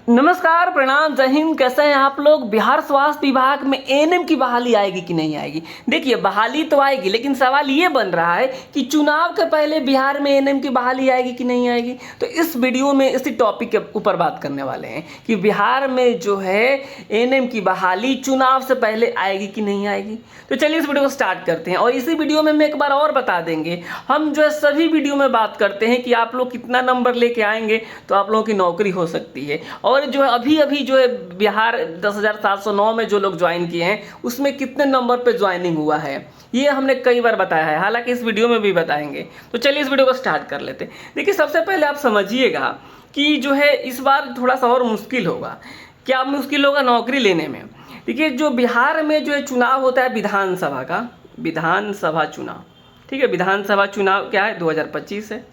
नमस्कार, प्रणाम, जय हिंद। कैसे हैं आप लोग। बिहार स्वास्थ्य विभाग में एएनएम की बहाली आएगी कि नहीं आएगी। देखिए, बहाली तो आएगी, लेकिन सवाल ये बन रहा है कि चुनाव के पहले बिहार में एएनएम की बहाली आएगी कि नहीं आएगी। तो इस वीडियो में इसी टॉपिक के ऊपर बात करने वाले हैं कि बिहार में जो है एएनएम की बहाली चुनाव से पहले आएगी कि नहीं आएगी। तो चलिए इस वीडियो को स्टार्ट करते हैं। और इसी वीडियो में हम एक बार और बता देंगे, हम जो है सभी वीडियो में बात करते हैं कि आप लोग कितना नंबर लेके आएंगे तो आप लोगों की नौकरी हो सकती है। और जो है अभी जो है बिहार 10,709 में जो लोग ज्वाइन किए हैं उसमें कितने नंबर पे ज्वाइनिंग हुआ है, ये हमने कई बार बताया है, हालांकि इस वीडियो में भी बताएंगे। तो चलिए इस वीडियो को स्टार्ट कर लेते हैं। देखिए, सबसे पहले आप समझिएगा कि जो है इस बार थोड़ा सा और मुश्किल होगा। क्या मुश्किल होगा नौकरी लेने में। देखिए, जो बिहार में जो है चुनाव होता है विधानसभा का, विधानसभा चुनाव, ठीक है। विधानसभा चुनाव क्या है, 2025 है।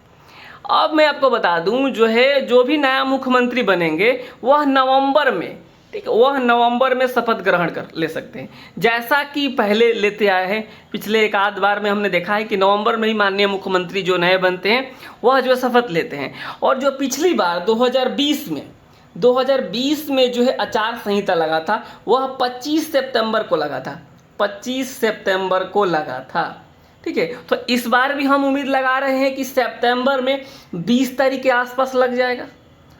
अब मैं आपको बता दूं, जो है जो भी नया मुख्यमंत्री बनेंगे वह नवंबर में, ठीक है, वह नवंबर में शपथ ग्रहण कर ले सकते हैं, जैसा कि पहले लेते आए हैं। पिछले एक आध बार में हमने देखा है कि नवंबर में ही माननीय मुख्यमंत्री जो नए बनते हैं वह जो शपथ लेते हैं। और जो पिछली बार 2020 में जो है आचार संहिता लगा था वह 25 सितंबर को लगा था, 25 सितंबर को लगा था, ठीक है। तो इस बार भी हम उम्मीद लगा रहे हैं कि सितंबर में 20 तारीख के आसपास लग जाएगा।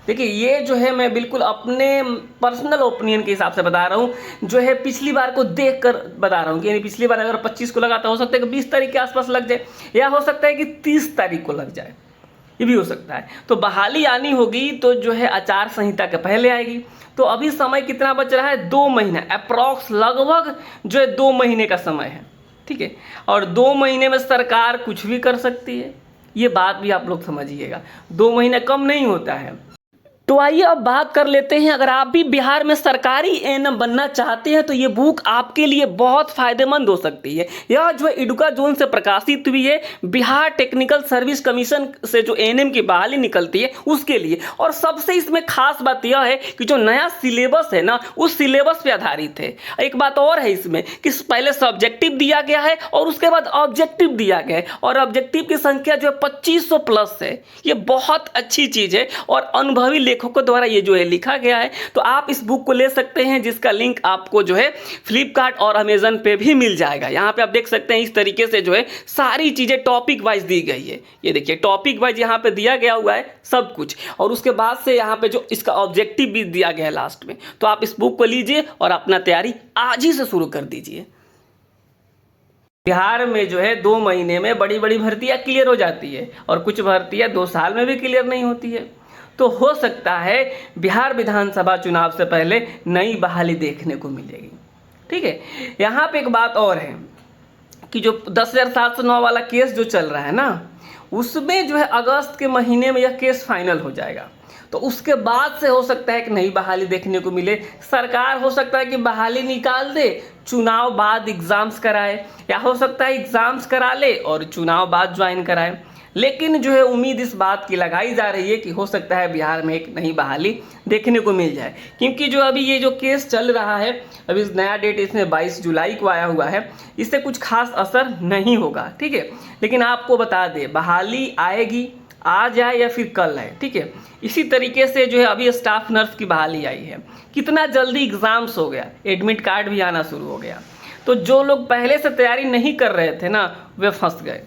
देखिए, ये जो है मैं बिल्कुल अपने पर्सनल ओपिनियन के हिसाब से बता रहा हूँ, जो है पिछली बार को देख कर बता रहा हूँ कि यानी पिछली बार अगर 25 को लगा तो हो सकता है कि 20 तारीख के आसपास लग जाए, या हो सकता है कि 30 तारीख को लग जाए, ये भी हो सकता है। तो बहाली आनी होगी तो जो है आचार संहिता के पहले आएगी। तो अभी समय कितना बच रहा है, 2 महीना अप्रॉक्स, लगभग जो है 2 महीने का समय है, ठीक है। और 2 महीने में सरकार कुछ भी कर सकती है, ये बात भी आप लोग समझिएगा। 2 महीने कम नहीं होता है। तो आइए अब बात कर लेते हैं, अगर आप भी बिहार में सरकारी एएनएम बनना चाहते हैं तो ये बुक आपके लिए बहुत फायदेमंद हो सकती है। यह जो है इडुका जोन से प्रकाशित हुई है, बिहार टेक्निकल सर्विस कमीशन से जो एएनएम की बहाली निकलती है उसके लिए। और सबसे इसमें खास बात यह है कि जो नया सिलेबस है ना, उस सिलेबस पे आधारित है। एक बात और है इसमें कि पहले सब्जेक्टिव दिया गया है और उसके बाद ऑब्जेक्टिव दिया गया है, और ऑब्जेक्टिव की संख्या जो है 2500 प्लस है। ये बहुत अच्छी चीज़ है और अनुभवी लेखकों द्वारा ये जो है लिखा गया है। तो आप इस बुक को ले सकते हैं, जिसका लिंक आपको जो है फ्लिपकार्ट और अमेजन पे भी मिल जाएगा। यहाँ पे आप देख सकते हैं इस तरीके से जो है सारी चीज़ें टॉपिक वाइज दी गई है। ये देखिए टॉपिक वाइज यहाँ पे दिया गया हुआ है सब कुछ, और उसके बाद से यहाँ पे जो इसका ऑब्जेक्टिव भी दिया गया है लास्ट में। तो आप इस बुक को लीजिए और अपना तैयारी आज ही से शुरू कर दीजिए। बिहार में जो है 2 महीने में बड़ी बड़ी भर्तियां क्लियर हो जाती है, और कुछ भर्तियां 2 साल में भी क्लियर नहीं होती है। तो हो सकता है बिहार विधानसभा चुनाव से पहले नई बहाली देखने को मिलेगी, ठीक है। यहाँ पे एक बात और है कि जो 10,709 वाला केस जो चल रहा है ना, उसमें जो है अगस्त के महीने में यह केस फाइनल हो जाएगा। तो उसके बाद से हो सकता है कि नई बहाली देखने को मिले। सरकार हो सकता है कि बहाली निकाल दे, चुनाव बाद एग्ज़ाम्स कराए, या हो सकता है एग्ज़ाम्स करा ले और चुनाव बाद ज्वाइन कराए। लेकिन जो है उम्मीद इस बात की लगाई जा रही है कि हो सकता है बिहार में एक नई बहाली देखने को मिल जाए, क्योंकि जो अभी ये जो केस चल रहा है, अभी नया डेट इसमें 22 जुलाई को आया हुआ है, इससे कुछ खास असर नहीं होगा, ठीक है। लेकिन आपको बता दें, बहाली आएगी, आज आए या फिर कल आए, ठीक है। इसी तरीके से जो है अभी स्टाफ नर्स की बहाली आई है, कितना जल्दी एग्ज़ाम्स हो गया, एडमिट कार्ड भी आना शुरू हो गया। तो जो लोग पहले से तैयारी नहीं कर रहे थे ना, वे फंस गए।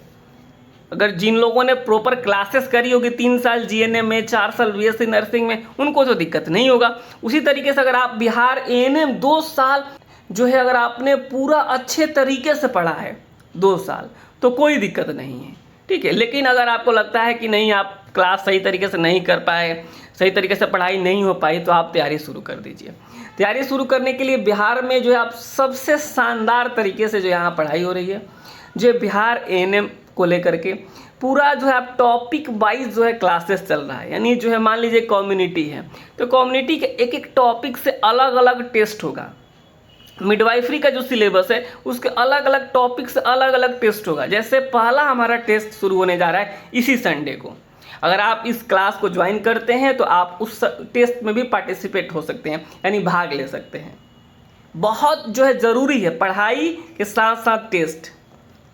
अगर जिन लोगों ने प्रॉपर क्लासेस करी होगी 3 साल जीएनएम में, 4 साल बीएससी नर्सिंग में, उनको तो दिक्कत नहीं होगा। उसी तरीके से अगर आप बिहार एएनएम 2 साल जो है अगर आपने पूरा अच्छे तरीके से पढ़ा है 2 साल, तो कोई दिक्कत नहीं है, ठीक है। लेकिन अगर आपको लगता है कि नहीं, आप क्लास सही तरीके से नहीं कर पाए, सही तरीके से पढ़ाई नहीं हो पाई, तो आप तैयारी शुरू कर दीजिए। तैयारी शुरू करने के लिए बिहार में जो है आप सबसे शानदार तरीके से जो यहाँ पढ़ाई हो रही है, जो बिहार एएनएम को लेकर के पूरा जो है आप टॉपिक वाइज जो है क्लासेस चल रहा है। यानी जो है मान लीजिए कम्युनिटी है, तो कम्युनिटी के एक एक टॉपिक से अलग अलग टेस्ट होगा। मिडवाइफरी का जो सिलेबस है उसके अलग अलग टॉपिक से अलग अलग टेस्ट होगा। जैसे पहला हमारा टेस्ट शुरू होने जा रहा है इसी संडे को। अगर आप इस क्लास को ज्वाइन करते हैं तो आप उस टेस्ट में भी पार्टिसिपेट हो सकते हैं, यानी भाग ले सकते हैं। बहुत जो है ज़रूरी है पढ़ाई के साथ साथ टेस्ट,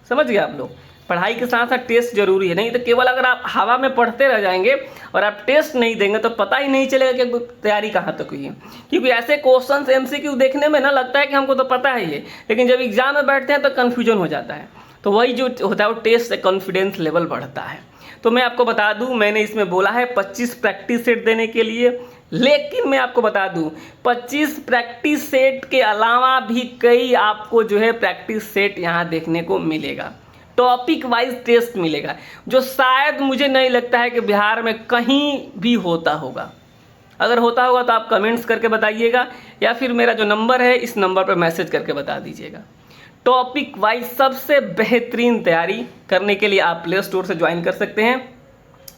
समझ गए आप लोग। पढ़ाई के साथ साथ टेस्ट जरूरी है, नहीं तो केवल अगर आप हवा में पढ़ते रह जाएंगे और आप टेस्ट नहीं देंगे तो पता ही नहीं चलेगा कि तैयारी कहाँ तक हुई है। क्योंकि ऐसे क्वेश्चन MCQ देखने में ना लगता है कि हमको तो पता है ये, लेकिन जब एग्जाम में बैठते हैं तो कन्फ्यूजन हो जाता है। तो वही जो होता है वो टेस्ट से कॉन्फिडेंस लेवल बढ़ता है। तो मैं आपको बता दूं, मैंने इसमें बोला है 25 प्रैक्टिस सेट देने के लिए, लेकिन मैं आपको बता दूं 25 प्रैक्टिस सेट के अलावा भी कई आपको जो है प्रैक्टिस सेट यहाँ देखने को मिलेगा। टॉपिक वाइज टेस्ट मिलेगा, जो शायद मुझे नहीं लगता है कि बिहार में कहीं भी होता होगा। अगर होता होगा तो आप कमेंट्स करके बताइएगा, या फिर मेरा जो नंबर है इस नंबर पर मैसेज करके बता दीजिएगा। टॉपिक वाइज सबसे बेहतरीन तैयारी करने के लिए आप प्ले स्टोर से ज्वाइन कर सकते हैं।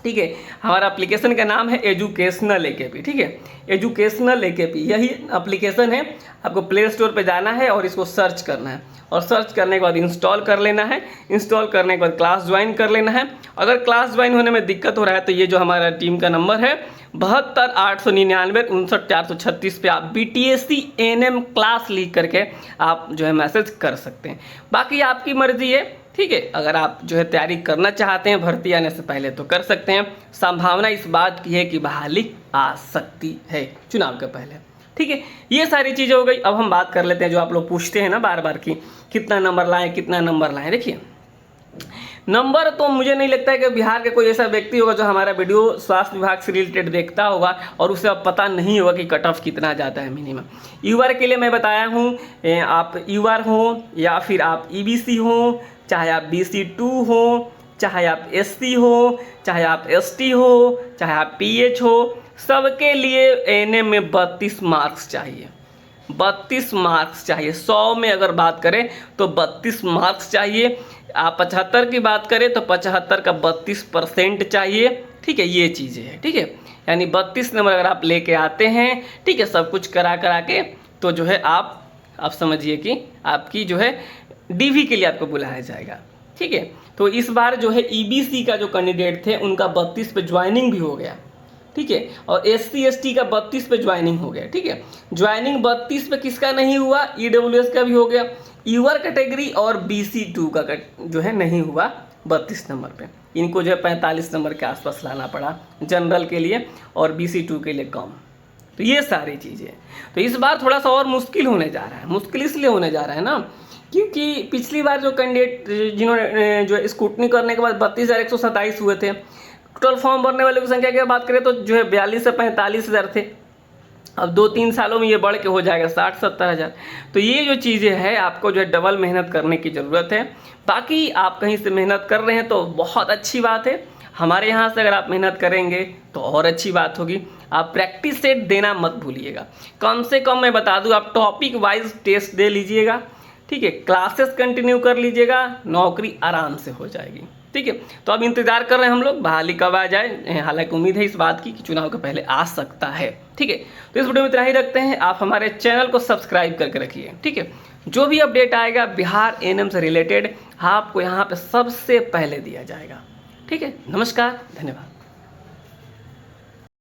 ठीक है, हमारा एप्लीकेशन का नाम है एजुकेशनल AKP। ठीक है, एजुकेशनल AKP यही एप्लीकेशन है। आपको प्ले स्टोर पे जाना है और इसको सर्च करना है, और सर्च करने के बाद इंस्टॉल कर लेना है। इंस्टॉल करने के बाद क्लास ज्वाइन कर लेना है। अगर क्लास ज्वाइन होने में दिक्कत हो रहा है तो ये जो हमारा टीम का नंबर है 72 899 59 436 पे आप BTSC NM क्लास लिख करके आप जो है मैसेज कर सकते हैं। बाकी आपकी मर्जी है। ठीक है, अगर आप जो है तैयारी करना चाहते हैं भर्ती आने से पहले तो कर सकते हैं। संभावना इस बात की है कि बहाली आ सकती है चुनाव के पहले। ठीक है, ये सारी चीज़ें हो गई। अब हम बात कर लेते हैं जो आप लोग पूछते हैं ना बार बार कि कितना नंबर लाएं कितना नंबर लाएं। देखिए, नंबर तो मुझे नहीं लगता है कि बिहार के कोई ऐसा व्यक्ति होगा जो हमारा वीडियो स्वास्थ्य विभाग से रिलेटेड देखता होगा और उसे अब पता नहीं होगा कि कट ऑफ कितना जाता है मिनिमम। यूआर के लिए मैं बताया हूँ, आप यूआर हो या फिर आप EBC हो, चाहे आप BC2 हो, चाहे आप SC हो, चाहे आप ST हो, चाहे आप PH हो, सबके लिए NM में 32 मार्क्स चाहिए। 32 मार्क्स चाहिए। 100 में अगर बात करें तो 32 मार्क्स चाहिए। आप 75 की बात करें तो 75 का 32% चाहिए। ठीक है, ये चीज़ें हैं। ठीक है, यानी 32 नंबर अगर आप लेके आते हैं, ठीक है, सब कुछ करा के तो जो है आप समझिए कि आपकी जो है DV के लिए आपको बुलाया जाएगा। ठीक है, तो इस बार जो है EBC का जो कैंडिडेट थे उनका 32 पे ज्वाइनिंग भी हो गया। ठीक है, और SC ST का 32 पे ज्वाइनिंग हो गया। ठीक है, ज्वाइनिंग 32 पे किसका नहीं हुआ? EWS का भी हो गया। यूआर कैटेगरी और BC2 का जो है नहीं हुआ 32 नंबर पे। इनको जो है 45 नंबर के आसपास लाना पड़ा जनरल के लिए और BC2 के लिए कम। तो ये सारी चीज़ें, तो इस बार थोड़ा सा और मुश्किल होने जा रहा है। मुश्किल इसलिए होने जा रहा है ना क्योंकि पिछली बार जो कैंडिडेट जिन्होंने जो स्क्रूटनी करने के बाद 32,127 हुए थे, टोटल फॉर्म भरने वालों की संख्या की बात करें तो जो है 42 से 45 हज़ार थे। अब 2-3 सालों में ये बढ़ के हो जाएगा 60-70 हज़ार। तो ये जो चीज़ें हैं आपको जो है डबल मेहनत करने की ज़रूरत है। बाकी आप कहीं से मेहनत कर रहे हैं तो बहुत अच्छी बात है। हमारे यहाँ से अगर आप मेहनत करेंगे तो और अच्छी बात होगी। आप प्रैक्टिस सेट देना मत भूलिएगा। कम से कम मैं बता दूँ, आप टॉपिक वाइज टेस्ट दे लीजिएगा। ठीक है, क्लासेस कंटिन्यू कर लीजिएगा, नौकरी आराम से हो जाएगी। ठीक है, तो अब इंतजार कर रहे हैं हम लोग बहाली कब आ जाए। हालांकि उम्मीद है इस बात की कि चुनाव के पहले आ सकता है। ठीक है, तो इस वीडियो में इतना ही रखते हैं। आप हमारे चैनल को सब्सक्राइब करके रखिए। ठीक है, जो भी अपडेट आएगा बिहार NM से रिलेटेड आपको यहाँ पे सबसे पहले दिया जाएगा। ठीक है, नमस्कार, धन्यवाद।